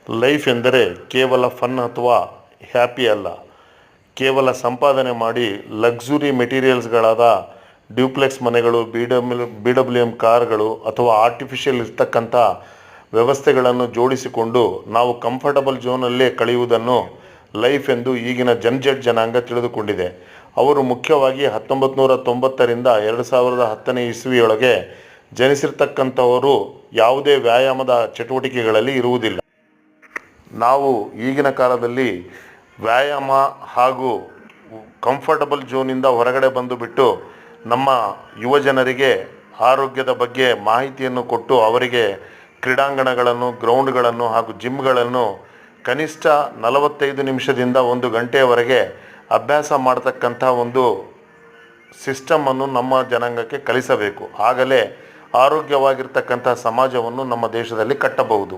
Life ಎಂದರೆ ಕೇವಲ fun ಅಥವಾ ಹ್ಯಾಪಿ ಅಲ್ಲ. ಕೇವಲ ಸಂಪಾದನೆ ಮಾಡಿ ಲಕ್ಸುರಿ ಮೆಟೀರಿಯಲ್ಸ್ಗಳಾದ ಡ್ಯೂಪ್ಲೆಕ್ಸ್ ಮನೆಗಳು, BWM ಕಾರ್ಗಳು ಅಥವಾ ಆರ್ಟಿಫಿಷಿಯಲ್ ಇರ್ತಕ್ಕಂಥ ವ್ಯವಸ್ಥೆಗಳನ್ನು ಜೋಡಿಸಿಕೊಂಡು ನಾವು ಕಂಫರ್ಟಬಲ್ ಝೋನಲ್ಲೇ ಕಳೆಯುವುದನ್ನು ಲೈಫ್ ಎಂದು ಈಗಿನ ಜೆಡ್ ಜನಾಂಗ ತಿಳಿದುಕೊಂಡಿದೆ. ಅವರು ಮುಖ್ಯವಾಗಿ 1990ರಿಂದ 2010ನೇ ಇಸವಿಯೊಳಗೆ ಜನಿಸಿರ್ತಕ್ಕಂಥವರು ಯಾವುದೇ ವ್ಯಾಯಾಮದ ಚಟುವಟಿಕೆಗಳಲ್ಲಿ ಇರುವುದಿಲ್ಲ. ನಾವು ಈಗಿನ ಕಾಲದಲ್ಲಿ ವ್ಯಾಯಾಮ ಹಾಗೂ ಕಂಫರ್ಟಬಲ್ ಝೋನಿಂದ ಹೊರಗಡೆ ಬಂದುಬಿಟ್ಟು ನಮ್ಮ ಯುವ ಜನರಿಗೆ ಆರೋಗ್ಯದ ಬಗ್ಗೆ ಮಾಹಿತಿಯನ್ನು ಕೊಟ್ಟು ಅವರಿಗೆ ಕ್ರೀಡಾಂಗಣಗಳನ್ನು, ಗ್ರೌಂಡ್ಗಳನ್ನು ಹಾಗೂ ಜಿಮ್ಗಳನ್ನು ಕನಿಷ್ಠ 45 ನಿಮಿಷದಿಂದ 1 ಗಂಟೆಯವರೆಗೆ ಅಭ್ಯಾಸ ಮಾಡತಕ್ಕಂಥ ಒಂದು ಸಿಸ್ಟಮನ್ನು ನಮ್ಮ ಜನಾಂಗಕ್ಕೆ ಕಲಿಸಬೇಕು. ಆಗಲೇ ಆರೋಗ್ಯವಾಗಿರ್ತಕ್ಕಂಥ ಸಮಾಜವನ್ನು ನಮ್ಮ ದೇಶದಲ್ಲಿ ಕಟ್ಟಬಹುದು.